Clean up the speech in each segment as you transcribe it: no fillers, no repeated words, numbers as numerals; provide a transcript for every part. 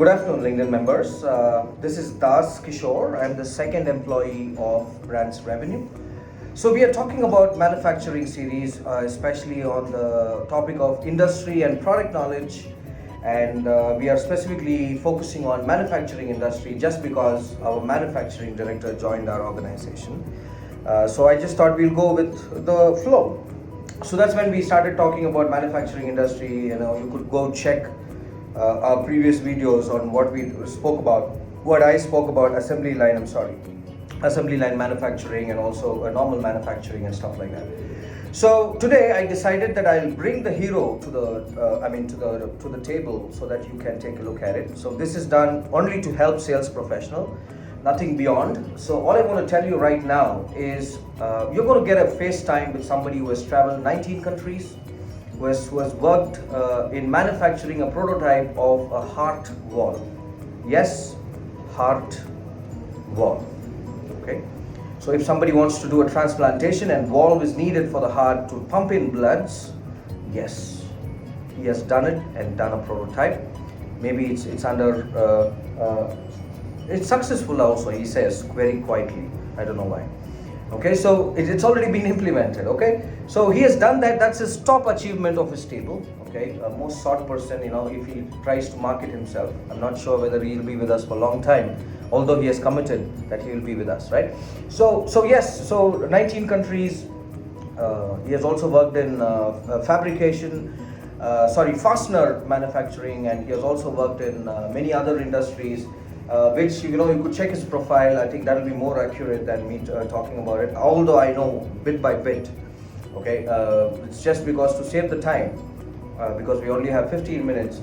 Good afternoon, LinkedIn members. This is Das Kishore. I'm the second employee of Brands Revenue. So we are talking about manufacturing series, especially on the topic of industry and product knowledge. And we are specifically focusing on manufacturing industry just because our manufacturing director joined our organization. So I just thought we'll go with the flow. So that's when we started talking about manufacturing industry. You could go check our previous videos on what we spoke about, what I spoke about assembly line manufacturing and also normal manufacturing and stuff like that. So today I decided that I'll bring the hero to the table so that you can take a look at it. So this is done only to help sales professional, nothing beyond. So all I want to tell you right now is you're going to get a FaceTime with somebody who has traveled 19 countries, who has worked in manufacturing a prototype of a heart wall. Yes, heart wall. Okay. So if somebody wants to do a transplantation and valve is needed for the heart to pump in bloods, yes, he has done it and done a prototype. Maybe it's under it's successful also, he says very quietly. I don't know why. Okay, so it's already been implemented. Okay, so he has done that. That's his top achievement of his table. Okay, most sought person, if he tries to market himself. I'm not sure whether he'll be with us for a long time, although he has committed that he will be with us, right? So 19 countries. He has also worked in fastener manufacturing, and he has also worked in many other industries. Which you could check his profile. I think that will be more accurate than me talking about it, although I know bit by bit. Okay, it's just because to save the time, because we only have 15 minutes.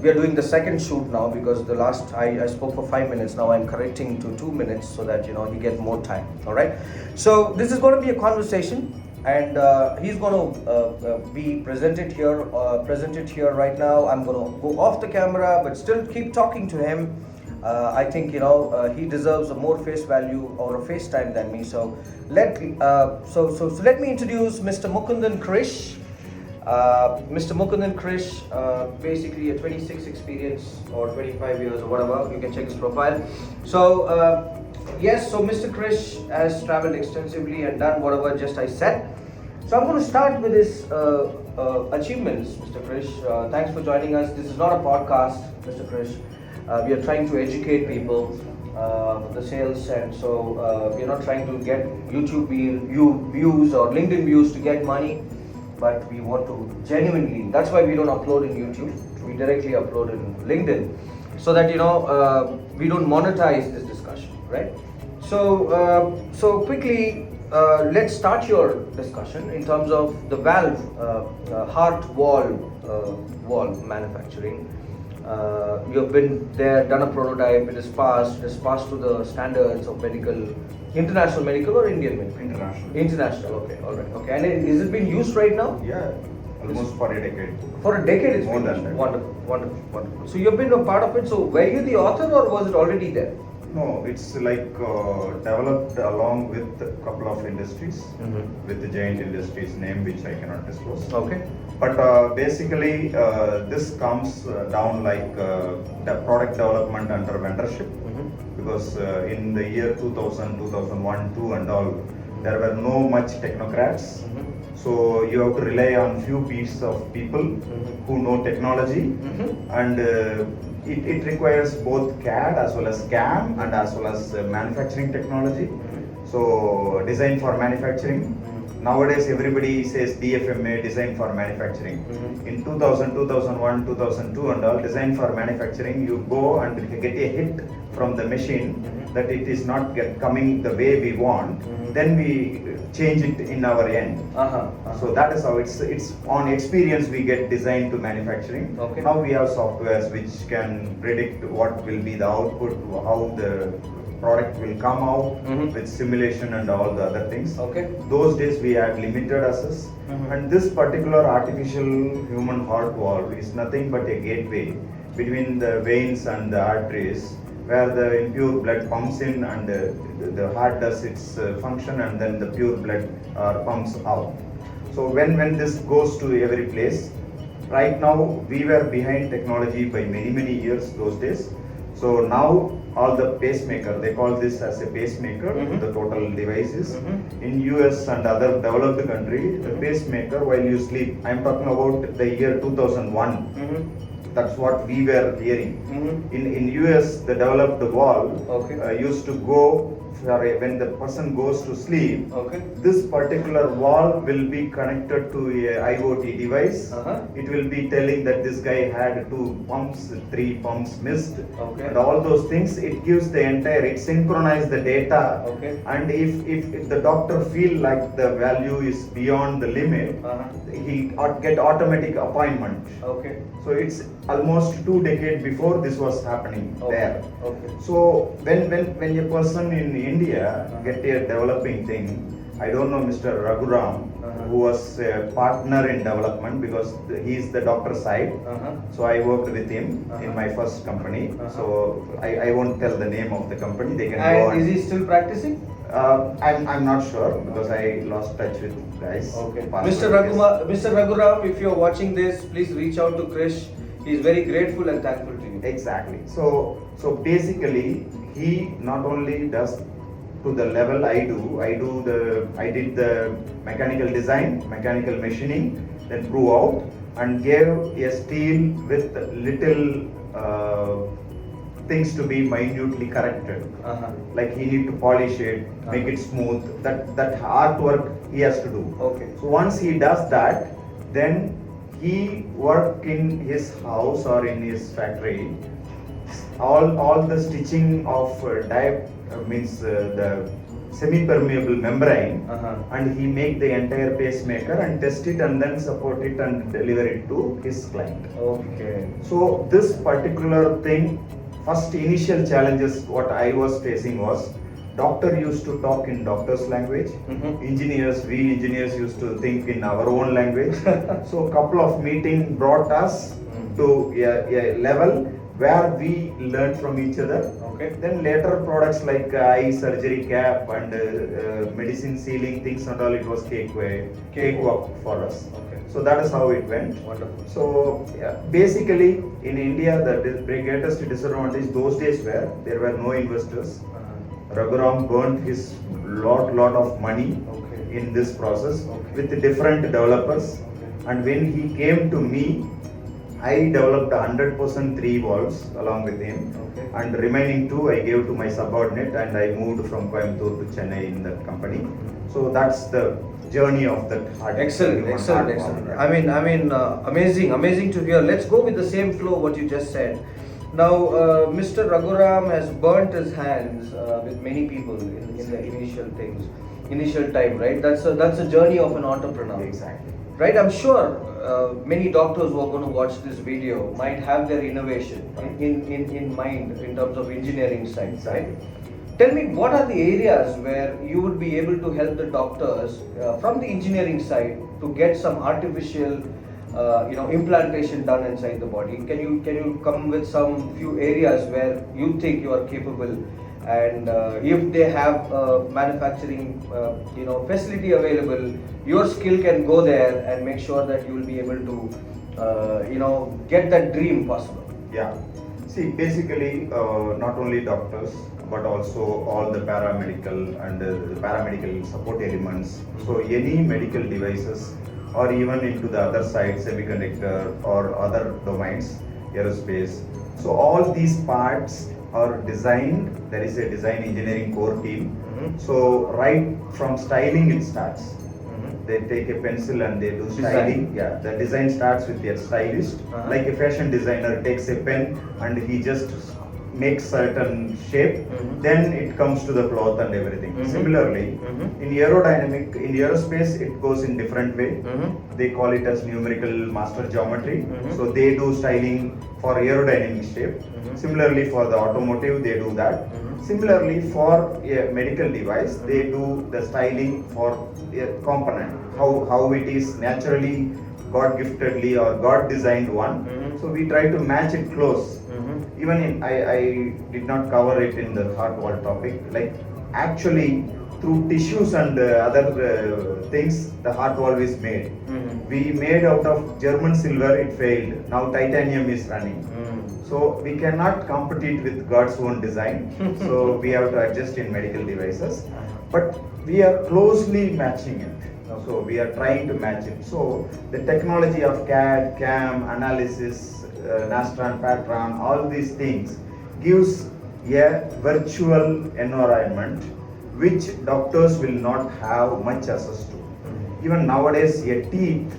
We are doing the second shoot now because the last I spoke for 5 minutes. Now I'm correcting to 2 minutes so that you get more time. All right, so this is going to be a conversation, and he's going to be presented here right now. I'm going to go off the camera but still keep talking to him. I think he deserves a more face value or a face time than me. So let me introduce Mr. Mukundan Krish. Mr. Mukundan Krish, basically a 26 experience or 25 years or whatever. You can check his profile. So yes, so Mr. Krish has traveled extensively and done whatever just I said. So I'm going to start with his achievements, Mr. Krish. Thanks for joining us. This is not a podcast, Mr. Krish. We are trying to educate people, the sales, and so we're not trying to get YouTube views or LinkedIn views to get money, but we want to genuinely. That's why we don't upload in YouTube. We directly upload in LinkedIn, so that we don't monetize this discussion, right? So quickly. Let's start your discussion in terms of the valve heart wall manufacturing. You have been there, done a prototype. It is passed to the standards of international medical or Indian medical? International. Okay, all right. Okay, and is it being used right now? Yeah, almost for a decade. For a decade, it's more been than used. that. Wonderful. So you've been a part of it. So were you the author or was it already there? No, it's like developed along with a couple of industries, with the giant industries name which I cannot disclose. Okay. But basically, this comes down like the product development under vendorship, because in the year 2000, 2001, 2 and all, there were no much technocrats. So you have to rely on few pieces of people who know technology, and it requires both CAD as well as CAM and as well as manufacturing technology. So design for manufacturing. Nowadays everybody says DFMA, design for manufacturing. In 2000, 2001, 2002 and all, design for manufacturing, you go and get a hit from the machine that it is not coming the way we want, then we change it in our end. So that is how it's on experience we get design to manufacturing. Okay. Now we have softwares which can predict what will be the output, how the product will come out with simulation and all the other things. Okay. Those days we had limited access, and this particular artificial human heart valve is nothing but a gateway between the veins and the arteries, where the impure blood pumps in and the heart does its function, and then the pure blood pumps out. So when this goes to every place, right now we were behind technology by many years those days. So now all the pacemaker, they call this as a pacemaker, the total devices. In US and other developed country, the pacemaker while you sleep, I'm talking about the year 2001. That's what we were hearing. In US, the developed wall used to go when the person goes to sleep. This particular wall will be connected to a IoT device. It will be telling that this guy had 2 pumps, 3 pumps missed, and all those things. It gives the entire, it synchronizes the data. And if the doctor feel like the value is beyond the limit, he get automatic appointment. So it's almost 2 decades before this was happening there. So when a person in India get a developing thing, I don't know Mr. Raghuram, who was a partner in development because he is the doctor side. So I worked with him in my first company. So I won't tell the name of the company. They can go on. Is he still practicing? I'm not sure because I lost touch with guys. Mr. Raghuram, if you're watching this, please reach out to Krish. He is very grateful and thankful to you. Exactly. So basically, he not only does to the level I did the mechanical design, mechanical machining, then prove out and gave a steel with little things to be minutely corrected. Like he need to polish it, make it smooth. That artwork he has to do. So once he does that, then he work in his house or in his factory. All the stitching of the semi-permeable membrane, and he make the entire pacemaker and test it and then support it and deliver it to his client. So this particular thing, first initial challenges what I was facing was, doctor used to talk in doctor's language. We engineers used to think in our own language. So couple of meetings brought us to a level where we learned from each other. Then later products like eye surgery cap and medicine sealing things and all, it was cakewalk for us. So that is how it went. Wonderful. So basically in India, the greatest disadvantage those days were there were no investors. Raghuram burnt his lot of money in this process with different developers. And when he came to me, I developed 100% 3 valves along with him, and remaining 2 I gave to my subordinate, and I moved from Coimbatore to Chennai in that company. So that's the journey of that hard. Excellent. I mean, amazing to hear. Let's go with the same flow what you just said. Now, Mr. Raghuram has burnt his hands with many people in the initial time, right? That's a journey of an entrepreneur. Exactly. Right, I'm sure many doctors who are going to watch this video might have their innovation in mind in terms of engineering side, right? Tell me, what are the areas where you would be able to help the doctors from the engineering side to get some artificial implantation done inside the body? Can you come with some few areas where you think you are capable, and if they have manufacturing facility available, your skill can go there and make sure that you will be able to get that dream possible? Yeah. See, basically not only doctors but also all the paramedical and the paramedical support elements. So any medical devices, or even into the other side, semiconductor or other domains, aerospace. So all these parts are designed. There is a design engineering core team. So right from styling it starts. They take a pencil and they do styling. Yeah, the design starts with their stylist. Like a fashion designer takes a pen and he just makes certain shape. Then it comes to the cloth and everything. Similarly, in aerospace, it goes in different way. They call it as numerical master geometry. So they do styling for aerodynamic shape. Similarly, for the automotive, they do that. Similarly, for a medical device, they do the styling for a component, how it is naturally God giftedly or God designed one. So we try to match it close. Even I did not cover it in the heart wall topic. Like actually, through tissues and other things, the heart valve is made. We made out of German silver, it failed. Now titanium is running. So we cannot compete with God's own design. So we have to adjust in medical devices. But we are closely matching it. So we are trying to match it. So the technology of CAD, CAM, analysis, Nastran, Patron, all these things gives a virtual environment which doctors will not have much access to. Even nowadays, a teeth,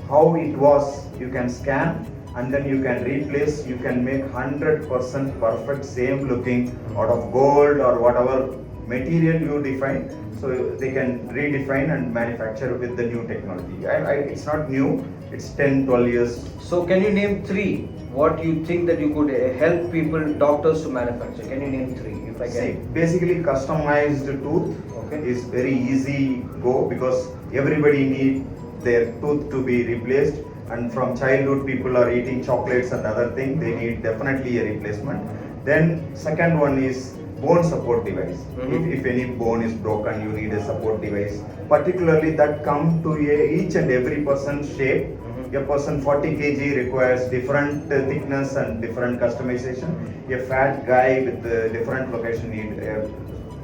how it was, you can scan and then you can replace, you can make 100% perfect same looking out of gold or whatever material you define. So they can redefine and manufacture with the new technology. It's not new, it's 10, 12 years. So can you name three what you think that you could help people, doctors to manufacture? Can you name three if I can? See, basically customized tooth is very easy go because everybody need their tooth to be replaced, and from childhood people are eating chocolates and other things, they need definitely a replacement. Then second one is bone support device. If any bone is broken, you need a support device. Particularly that come to each and every person's shape. A person 40 kg requires different thickness and different customization. A fat guy with different location need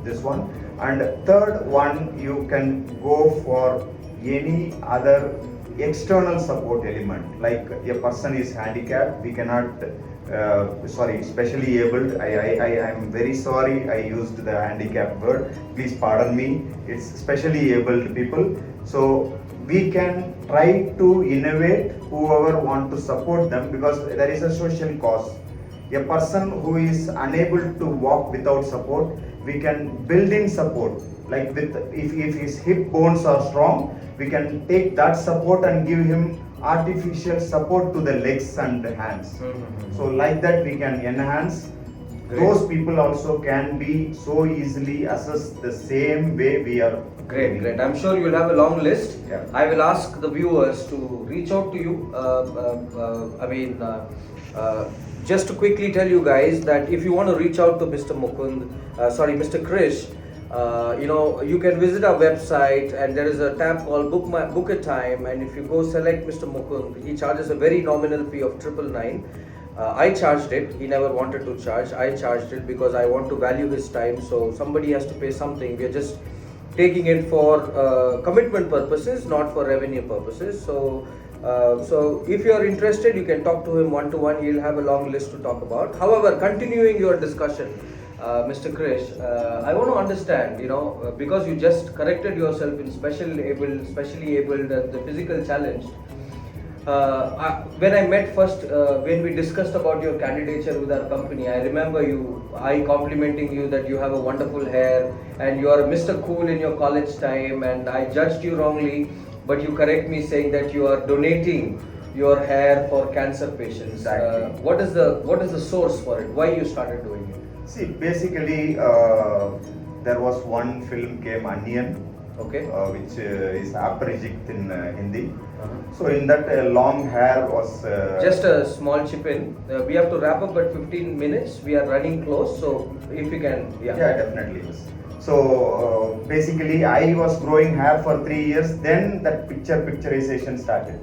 this one. And third one, you can go for any other external support element. Like a person is handicapped, we cannot specially abled. I am very sorry I used the handicapped word. Please pardon me. It's specially abled people. So we can try to innovate whoever want to support them because there is a social cost. A person who is unable to walk without support, we can build in support. Like if his hip bones are strong, we can take that support and give him artificial support to the legs and the hands. So like that we can enhance. Great. Those people also can be so easily assessed the same way we are. Great. I'm sure you'll have a long list. Yeah. I will ask the viewers to reach out to you. Just to quickly tell you guys that if you want to reach out to Mr. Mr. Krish, you can visit our website and there is a tab called Book a Time, and if you go select Mr. Mukund, he charges a very nominal fee of 999. I charged it. He never wanted to charge. I charged it because I want to value his time. So somebody has to pay something. We are just taking it for commitment purposes, not for revenue purposes. So if you are interested, you can talk to him one-to-one. He'll have a long list to talk about. However, continuing your discussion, Mr. Krish, I want to understand, because you just corrected yourself in specially able, the physical challenged. When I met first, when we discussed about your candidature with our company, I remember I complimenting you that you have a wonderful hair and you are Mr. Cool in your college time, and I judged you wrongly, but you correct me saying that you are donating your hair for cancer patients. Exactly. What is the source for it? Why you started doing it? See, basically, there was one film came Onion, which is Aparijit in Hindi. So in that long hair was... Just a small chip in. We have to wrap up at 15 minutes. We are running close, so if you can... Yeah, definitely. Yes. So basically I was growing hair for 3 years, then that picturization started.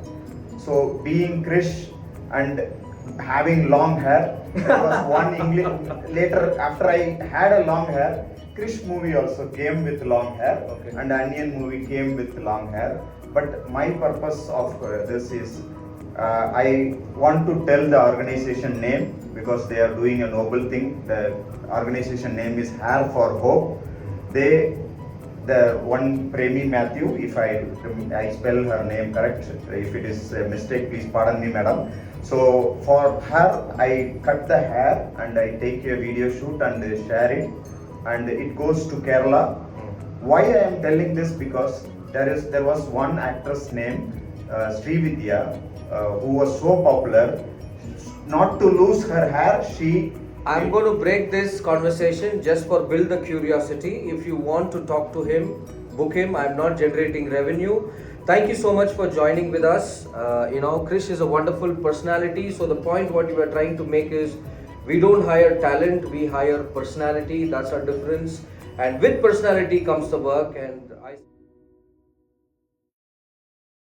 So being Krish and having long hair, there was one English... Later, after I had a long hair, Krish movie also came with long hair, and Onion movie came with long hair. But my purpose of this is, I want to tell the organization name because they are doing a noble thing. The organization name is Hair for Hope. The one Premi Matthew, if I spell her name correct, if it is a mistake, please pardon me, madam. So for her, I cut the hair and I take a video shoot and share it, and it goes to Kerala. Why I am telling this? Because there was one actress named Srividya who was so popular. Not to lose her hair, I'm going to break this conversation just for build the curiosity. If you want to talk to him, book him. I'm not generating revenue. Thank you so much for joining with us. Krish is a wonderful personality. So the point what you are trying to make is, we don't hire talent, we hire personality. That's our difference. And with personality comes the work. And